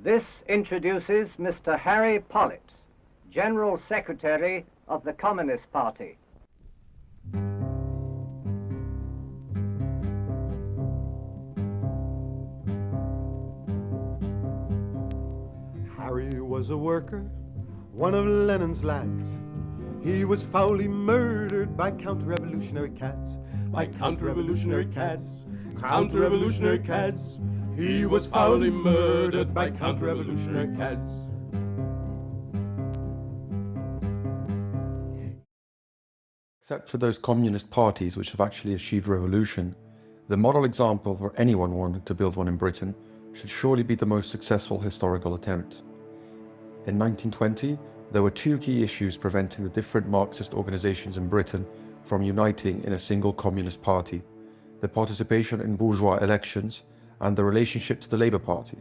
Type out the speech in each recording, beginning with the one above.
This introduces Mr. Harry Pollitt, General Secretary of the Communist Party. Harry was a worker, one of Lenin's lads. He was foully murdered by counter-revolutionary cats. By counter-revolutionary cats, counter-revolutionary cats. He was foully murdered by counter-revolutionary cats. Except for those communist parties which have actually achieved revolution, the model example for anyone wanting to build one in Britain should surely be the most successful historical attempt. In 1920, there were two key issues preventing the different Marxist organizations in Britain from uniting in a single communist party: the participation in bourgeois elections and the relationship to the Labour Party,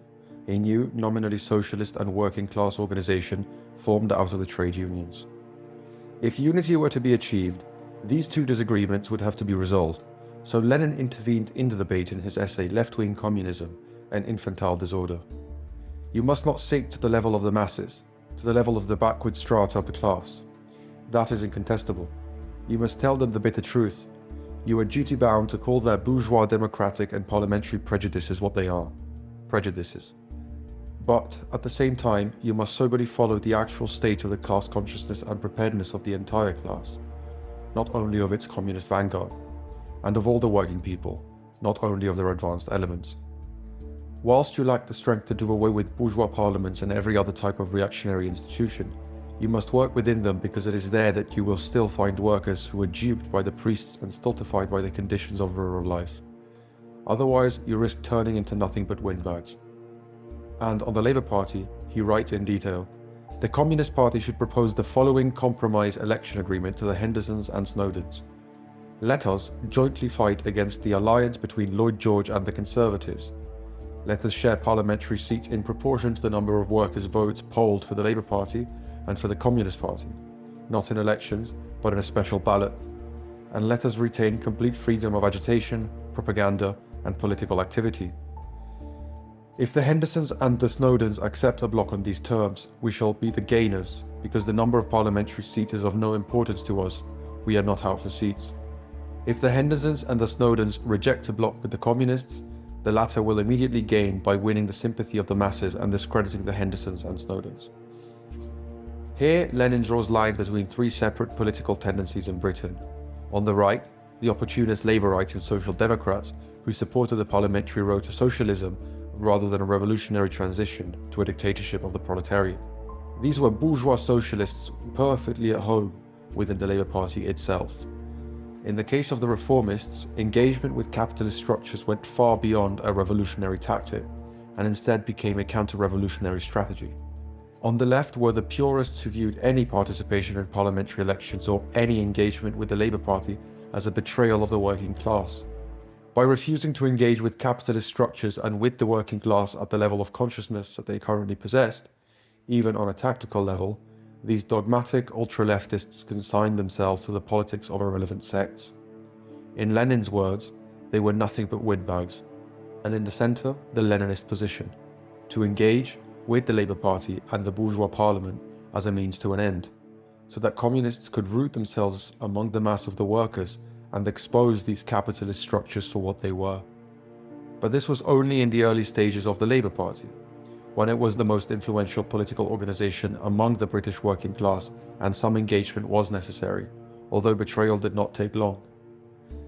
a new, nominally socialist and working class organization formed out of the trade unions. If unity were to be achieved, these two disagreements would have to be resolved, so Lenin intervened in the debate in his essay Left-Wing Communism and Infantile Disorder. You must not sink to the level of the masses, to the level of the backward strata of the class. That is incontestable. You must tell them the bitter truth. You are duty-bound to call their bourgeois democratic and parliamentary prejudices what they are: prejudices. But, at the same time, you must soberly follow the actual state of the class consciousness and preparedness of the entire class, not only of its communist vanguard, and of all the working people, not only of their advanced elements. Whilst you lack the strength to do away with bourgeois parliaments and every other type of reactionary institution, you must work within them, because it is there that you will still find workers who are duped by the priests and stultified by the conditions of rural life. Otherwise, you risk turning into nothing but windbags. And on the Labour Party, he writes in detail, the Communist Party should propose the following compromise election agreement to the Hendersons and Snowdens. Let us jointly fight against the alliance between Lloyd George and the Conservatives. Let us share parliamentary seats in proportion to the number of workers' votes polled for the Labour Party and for the Communist Party, not in elections, but in a special ballot. And let us retain complete freedom of agitation, propaganda, and political activity. If the Hendersons and the Snowdens accept a block on these terms, we shall be the gainers, because the number of parliamentary seats is of no importance to us. We are not out for seats. If the Hendersons and the Snowdens reject a block with the Communists, the latter will immediately gain by winning the sympathy of the masses and discrediting the Hendersons and Snowdens. Here, Lenin draws lines between three separate political tendencies in Britain. On the right, the opportunist Labourites and Social Democrats, who supported the parliamentary road to socialism rather than a revolutionary transition to a dictatorship of the proletariat. These were bourgeois socialists perfectly at home within the Labour Party itself. In the case of the reformists, engagement with capitalist structures went far beyond a revolutionary tactic, and instead became a counter-revolutionary strategy. On the left were the purists who viewed any participation in parliamentary elections or any engagement with the Labour Party as a betrayal of the working class. By refusing to engage with capitalist structures and with the working class at the level of consciousness that they currently possessed, even on a tactical level, these dogmatic ultra-leftists consigned themselves to the politics of irrelevant sects. In Lenin's words, they were nothing but windbags, and in the centre, the Leninist position, to engage with the Labour Party and the bourgeois parliament as a means to an end, so that communists could root themselves among the mass of the workers and expose these capitalist structures for what they were. But this was only in the early stages of the Labour Party, when it was the most influential political organisation among the British working class, and some engagement was necessary, although betrayal did not take long.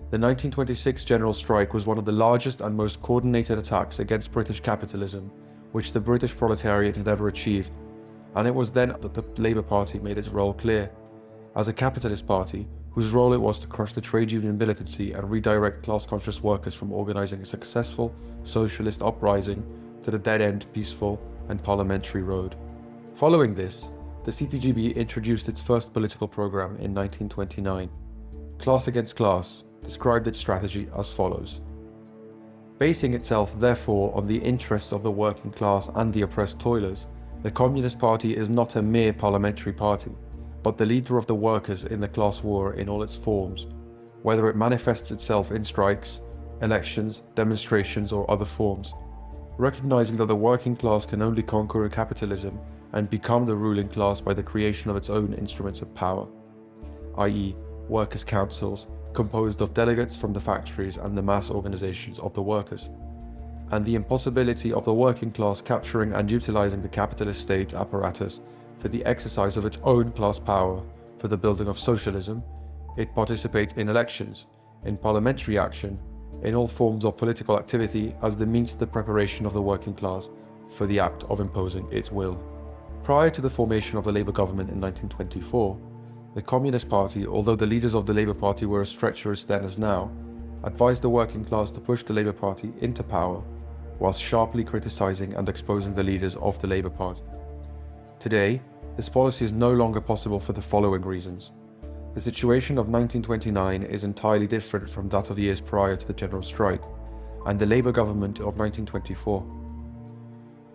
The 1926 general strike was one of the largest and most coordinated attacks against British capitalism which the British proletariat had ever achieved, and it was then that the Labour Party made its role clear. As a capitalist party, whose role it was to crush the trade union militancy and redirect class-conscious workers from organising a successful socialist uprising to the dead-end, peaceful and parliamentary road. Following this, the CPGB introduced its first political programme in 1929. Class Against Class described its strategy as follows. Basing itself, therefore, on the interests of the working class and the oppressed toilers, the Communist Party is not a mere parliamentary party, but the leader of the workers in the class war in all its forms, whether it manifests itself in strikes, elections, demonstrations or other forms. recognizing that the working class can only conquer capitalism and become the ruling class by the creation of its own instruments of power, i.e., workers' councils, composed of delegates from the factories and the mass organizations of the workers, and the impossibility of the working class capturing and utilizing the capitalist state apparatus for the exercise of its own class power for the building of socialism. It participates in elections, in parliamentary action, in all forms of political activity as the means to the preparation of the working class for the act of imposing its will. Prior to the formation of the Labour government in 1924, the Communist Party, although the leaders of the Labour Party were as treacherous then as now, advised the working class to push the Labour Party into power, whilst sharply criticising and exposing the leaders of the Labour Party. Today, this policy is no longer possible for the following reasons. The situation of 1929 is entirely different from that of years prior to the general strike, and the Labour government of 1924.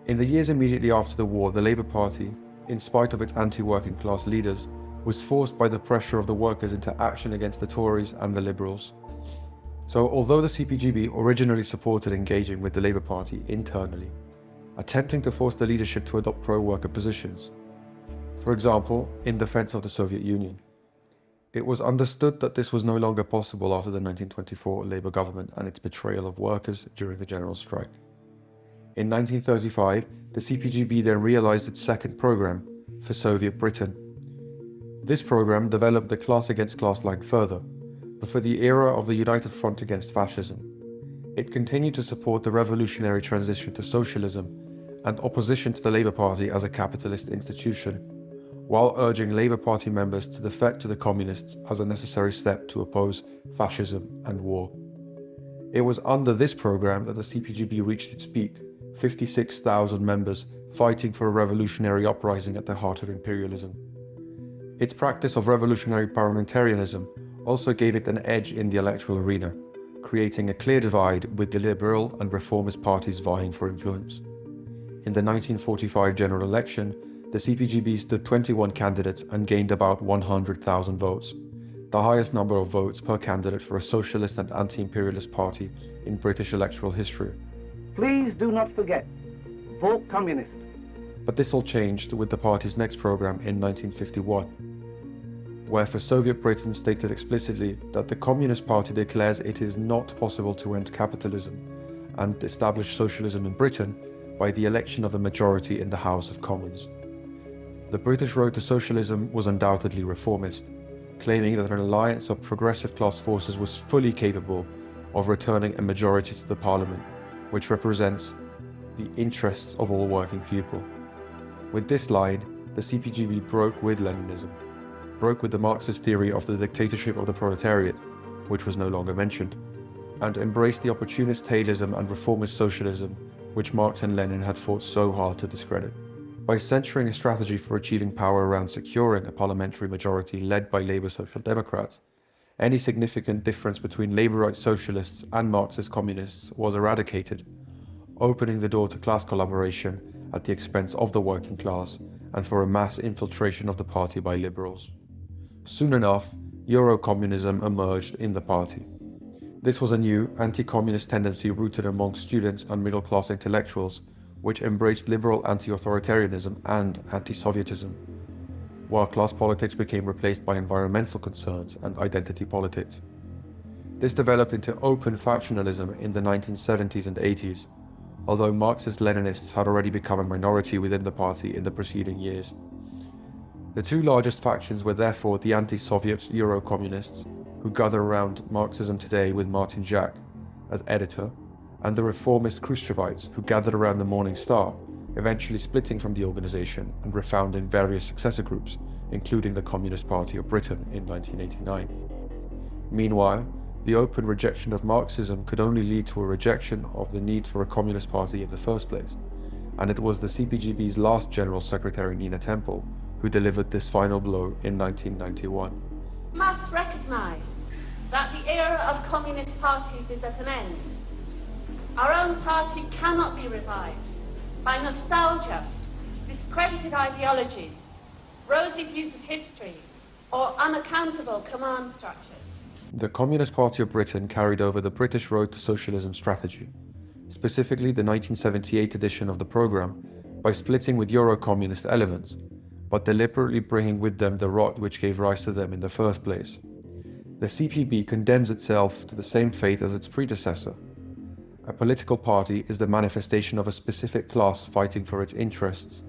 In the years immediately after the war, the Labour Party, in spite of its anti-working class leaders, was forced by the pressure of the workers into action against the Tories and the Liberals. So although the CPGB originally supported engaging with the Labour Party internally, attempting to force the leadership to adopt pro-worker positions, for example, in defense of the Soviet Union, it was understood that this was no longer possible after the 1924 Labour government and its betrayal of workers during the general strike. In 1935, the CPGB then realized its second program for Soviet Britain. This program developed the class against class line further, but for the era of the United Front against fascism. It continued to support the revolutionary transition to socialism and opposition to the Labour Party as a capitalist institution, while urging Labour Party members to defect to the Communists as a necessary step to oppose fascism and war. It was under this program that the CPGB reached its peak, 56,000 members fighting for a revolutionary uprising at the heart of imperialism. Its practice of revolutionary parliamentarianism also gave it an edge in the electoral arena, creating a clear divide with the liberal and reformist parties vying for influence. In the 1945 general election, the CPGB stood 21 candidates and gained about 100,000 votes, the highest number of votes per candidate for a socialist and anti-imperialist party in British electoral history. Please do not forget, vote communist. But this all changed with the party's next program in 1951, where for Soviet Britain stated explicitly that the Communist Party declares it is not possible to end capitalism and establish socialism in Britain by the election of a majority in the House of Commons. The British road to socialism was undoubtedly reformist, claiming that an alliance of progressive class forces was fully capable of returning a majority to the parliament, which represents the interests of all working people. With this line, the CPGB broke with Leninism, broke with the Marxist theory of the dictatorship of the proletariat, which was no longer mentioned, and embraced the opportunist Taylism and reformist socialism, which Marx and Lenin had fought so hard to discredit. By centering a strategy for achieving power around securing a parliamentary majority led by Labour Social Democrats, any significant difference between Labourite socialists and Marxist communists was eradicated, opening the door to class collaboration at the expense of the working class and for a mass infiltration of the party by liberals. Soon enough, Eurocommunism emerged in the party. This was a new anti-communist tendency rooted among students and middle-class intellectuals, which embraced liberal anti-authoritarianism and anti-Sovietism, while class politics became replaced by environmental concerns and identity politics. This developed into open factionalism in the 1970s and 80s, although Marxist-Leninists had already become a minority within the party in the preceding years. The two largest factions were therefore the anti-Soviet Eurocommunists, who gather around Marxism Today with Martin Jacques as editor, and the reformist Khrushchevites, who gathered around the Morning Star, eventually splitting from the organization and refounding various successor groups, including the Communist Party of Britain in 1989. Meanwhile, the open rejection of Marxism could only lead to a rejection of the need for a Communist Party in the first place, and it was the CPGB's last General Secretary, Nina Temple, who delivered this final blow in 1991. We must recognize that the era of communist parties is at an end. Our own party cannot be revived by nostalgia, discredited ideologies, rosy views of history, or unaccountable command structures. The Communist Party of Britain carried over the British road to socialism strategy, specifically the 1978 edition of the program, by splitting with Eurocommunist elements, but deliberately bringing with them the rot which gave rise to them in the first place. The CPB condemns itself to the same fate as its predecessor. A political party is the manifestation of a specific class fighting for its interests,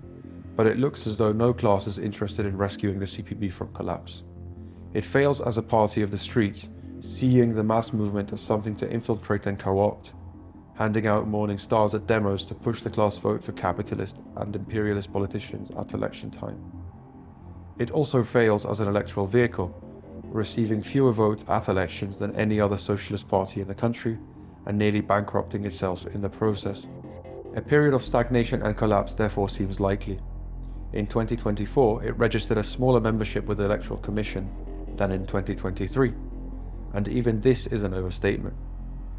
but it looks as though no class is interested in rescuing the CPB from collapse. It fails as a party of the streets, seeing the mass movement as something to infiltrate and co-opt, handing out morning stars at demos to push the class vote for capitalist and imperialist politicians at election time. It also fails as an electoral vehicle, receiving fewer votes at elections than any other socialist party in the country, and nearly bankrupting itself in the process. A period of stagnation and collapse therefore seems likely. In 2024, it registered a smaller membership with the Electoral Commission than in 2023, and even this is an overstatement.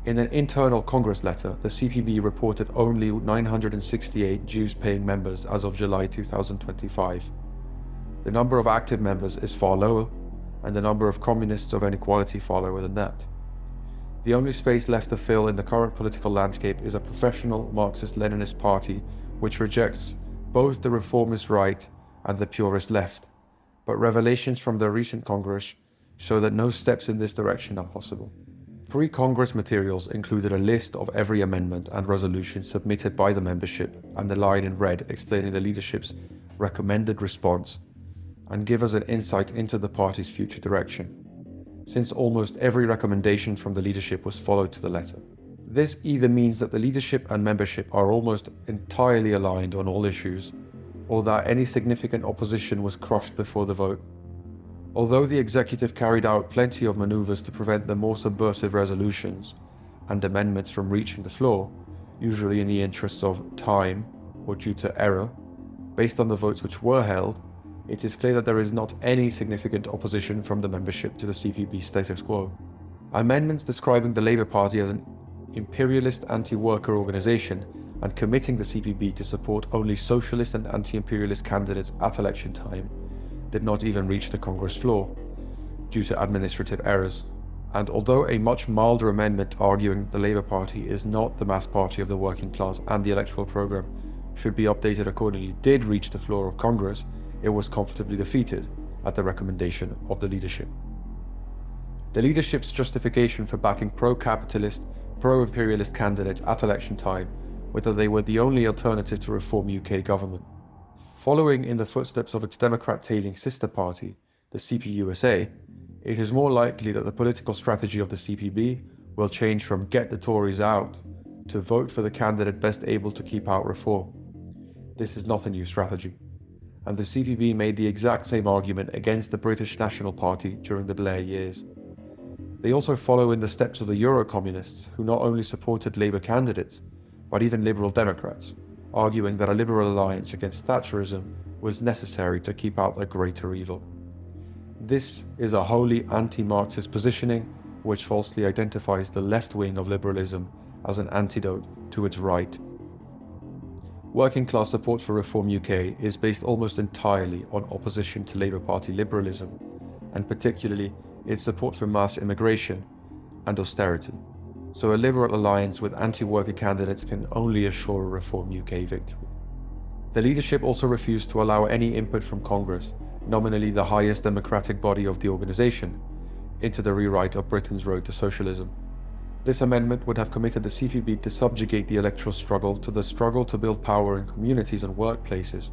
In an internal Congress letter, the CPB reported only 968 dues-paying members as of July 2025. The number of active members is far lower, and the number of communists of inequality far lower than that. The only space left to fill in the current political landscape is a professional Marxist-Leninist party which rejects both the reformist right and the purist left, but revelations from the recent Congress show that no steps in this direction are possible. Pre-Congress materials included a list of every amendment and resolution submitted by the membership and the line in red explaining the leadership's recommended response, and give us an insight into the party's future direction, since almost every recommendation from the leadership was followed to the letter. This either means that the leadership and membership are almost entirely aligned on all issues, or that any significant opposition was crushed before the vote. Although the executive carried out plenty of maneuvers to prevent the more subversive resolutions and amendments from reaching the floor, usually in the interests of time or due to error, based on the votes which were held, it is clear that there is not any significant opposition from the membership to the CPB status quo. Amendments describing the Labour Party as an imperialist anti-worker organisation and committing the CPB to support only socialist and anti-imperialist candidates at election time did not even reach the Congress floor, due to administrative errors. And although a much milder amendment arguing the Labour Party is not the mass party of the working class and the electoral programme should be updated accordingly did reach the floor of Congress, it was comfortably defeated at the recommendation of the leadership. The leadership's justification for backing pro-capitalist, pro-imperialist candidates at election time was that they were the only alternative to reform UK government. Following in the footsteps of its Democrat-tailing sister party, the CPUSA, it is more likely that the political strategy of the CPB will change from get the Tories out to vote for the candidate best able to keep out reform. This is not a new strategy, and the CPB made the exact same argument against the British National Party during the Blair years. They also follow in the steps of the Eurocommunists, who not only supported Labour candidates, but even Liberal Democrats, arguing that a liberal alliance against Thatcherism was necessary to keep out a greater evil. This is a wholly anti-Marxist positioning which falsely identifies the left wing of liberalism as an antidote to its right. Working class support for Reform UK is based almost entirely on opposition to Labour Party liberalism, and particularly its support for mass immigration and austerity. So a liberal alliance with anti-worker candidates can only assure a Reform UK victory. The leadership also refused to allow any input from Congress, nominally the highest democratic body of the organisation, into the rewrite of Britain's road to socialism. This amendment would have committed the CPB to subjugate the electoral struggle to the struggle to build power in communities and workplaces,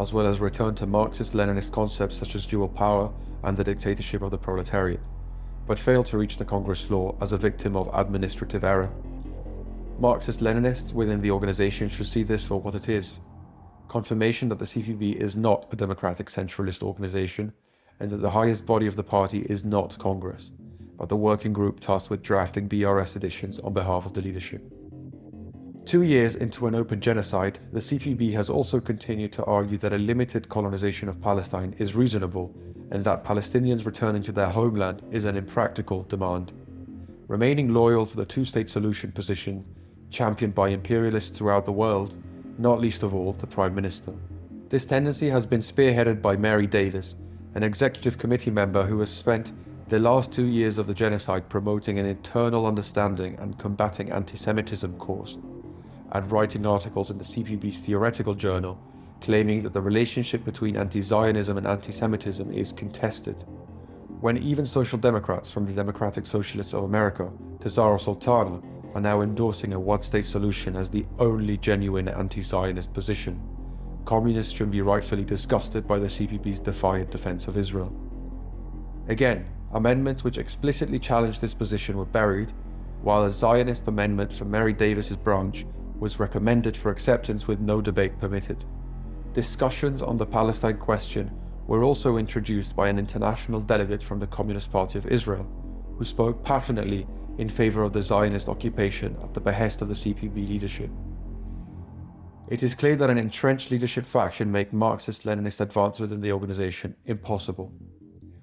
as well as return to Marxist-Leninist concepts such as dual power and the dictatorship of the proletariat, but failed to reach the Congress floor as a victim of administrative error. Marxist-Leninists within the organisation should see this for what it is: confirmation that the CPB is not a democratic centralist organisation, and that the highest body of the party is not Congress, but the working group tasked with drafting BRS editions on behalf of the leadership. 2 years into an open genocide, the CPB has also continued to argue that a limited colonization of Palestine is reasonable and that Palestinians returning to their homeland is an impractical demand, remaining loyal to the two-state solution position championed by imperialists throughout the world, not least of all the Prime Minister. This tendency has been spearheaded by Mary Davis, an executive committee member who has spent the last 2 years of the genocide promoting an internal understanding and combating anti-Semitism course, and writing articles in the CPB's theoretical journal, claiming that the relationship between anti-Zionism and anti-Semitism is contested. When even Social Democrats from the Democratic Socialists of America to Zara Sultana are now endorsing a one-state solution as the only genuine anti-Zionist position, communists should be rightfully disgusted by the CPB's defiant defense of Israel. Again, amendments which explicitly challenged this position were buried, while a Zionist amendment from Mary Davis's branch was recommended for acceptance with no debate permitted. Discussions on the Palestine question were also introduced by an international delegate from the Communist Party of Israel, who spoke passionately in favor of the Zionist occupation at the behest of the CPB leadership. It is clear that an entrenched leadership faction make Marxist-Leninist advance within the organization impossible.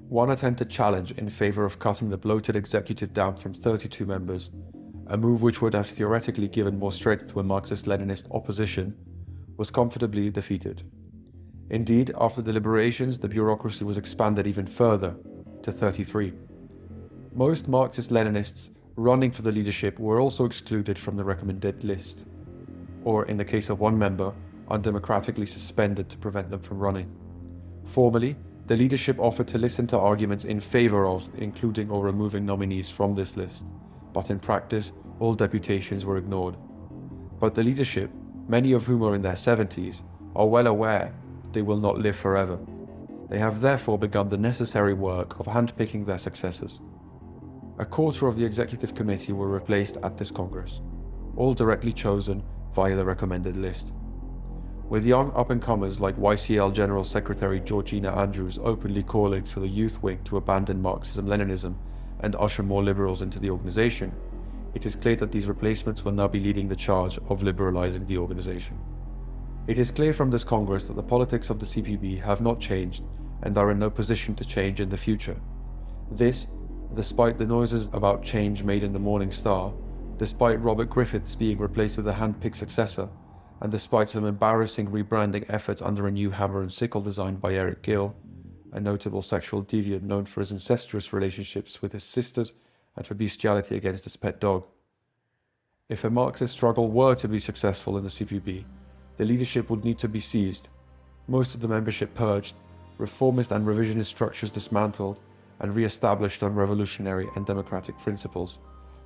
One attempted challenge in favor of cutting the bloated executive down from 32 members, a move which would have theoretically given more strength to a Marxist-Leninist opposition, was comfortably defeated. Indeed, after deliberations, the bureaucracy was expanded even further, to 33. Most Marxist-Leninists running for the leadership were also excluded from the recommended list, or in the case of one member, undemocratically suspended to prevent them from running. Formally, the leadership offered to listen to arguments in favor of including or removing nominees from this list, but in practice, all deputations were ignored. But the leadership, many of whom are in their 70s, are well aware they will not live forever. They have therefore begun the necessary work of handpicking their successors. A quarter of the executive committee were replaced at this Congress, all directly chosen via the recommended list. With young up-and-comers like YCL General Secretary Georgina Andrews openly calling for the youth wing to abandon Marxism-Leninism and usher more liberals into the organization, it is clear that these replacements will now be leading the charge of liberalizing the organization. It is clear from this Congress that the politics of the CPB have not changed and are in no position to change in the future. This, despite the noises about change made in the Morning Star, despite Robert Griffiths being replaced with a hand-picked successor, and despite some embarrassing rebranding efforts under a new hammer and sickle designed by Eric Gill, a notable sexual deviant known for his incestuous relationships with his sisters and for bestiality against his pet dog. If a Marxist struggle were to be successful in the CPB, the leadership would need to be seized, most of the membership purged, reformist and revisionist structures dismantled, and re-established on revolutionary and democratic principles,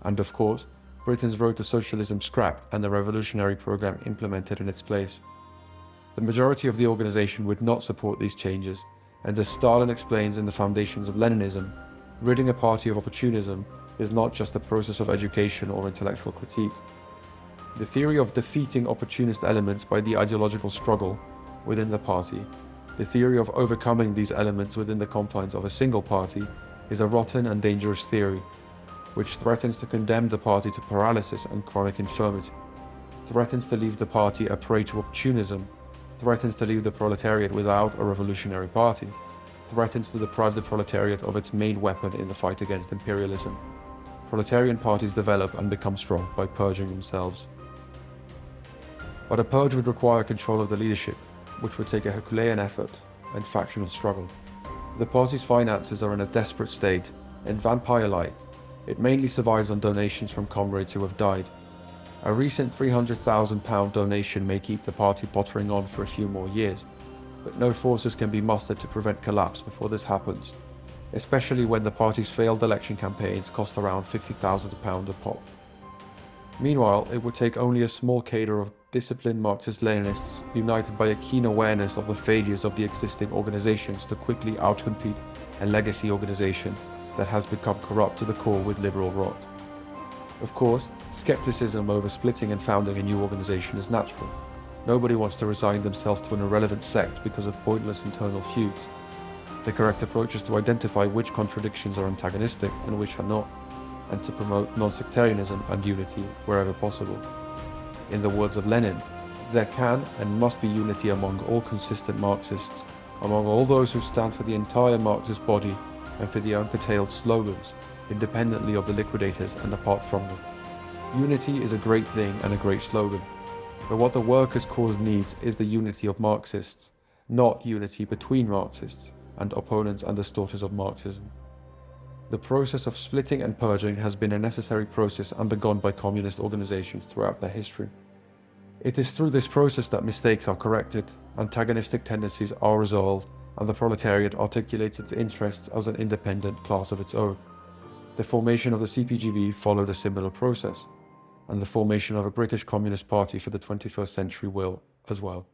and of course, Britain's road to socialism scrapped and the revolutionary program implemented in its place. The majority of the organization would not support these changes, and as Stalin explains in the Foundations of Leninism, ridding a party of opportunism is not just a process of education or intellectual critique. The theory of defeating opportunist elements by the ideological struggle within the party, the theory of overcoming these elements within the confines of a single party, is a rotten and dangerous theory, which threatens to condemn the party to paralysis and chronic infirmity, threatens to leave the party a prey to opportunism, threatens to leave the proletariat without a revolutionary party, threatens to deprive the proletariat of its main weapon in the fight against imperialism. Proletarian parties develop and become strong by purging themselves. But a purge would require control of the leadership, which would take a Herculean effort and factional struggle. The party's finances are in a desperate state, and vampire-like, it mainly survives on donations from comrades who have died. A recent £300,000 donation may keep the party pottering on for a few more years, but no forces can be mustered to prevent collapse before this happens, especially when the party's failed election campaigns cost around £50,000 a pop. Meanwhile, it would take only a small cadre of disciplined Marxist-Leninists united by a keen awareness of the failures of the existing organizations to quickly outcompete a legacy organization that has become corrupt to the core with liberal rot. Of course, skepticism over splitting and founding a new organization is natural. Nobody wants to resign themselves to an irrelevant sect because of pointless internal feuds. The correct approach is to identify which contradictions are antagonistic and which are not, and to promote non-sectarianism and unity wherever possible. In the words of Lenin, there can and must be unity among all consistent Marxists, among all those who stand for the entire Marxist body and for the uncurtailed slogans, independently of the liquidators and apart from them. Unity is a great thing and a great slogan, but what the workers' cause needs is the unity of Marxists, not unity between Marxists and opponents and distorters of Marxism. The process of splitting and purging has been a necessary process undergone by communist organizations throughout their history. It is through this process that mistakes are corrected, antagonistic tendencies are resolved, and the proletariat articulates its interests as an independent class of its own. The formation of the CPGB followed a similar process, and the formation of a British Communist Party for the 21st century will as well.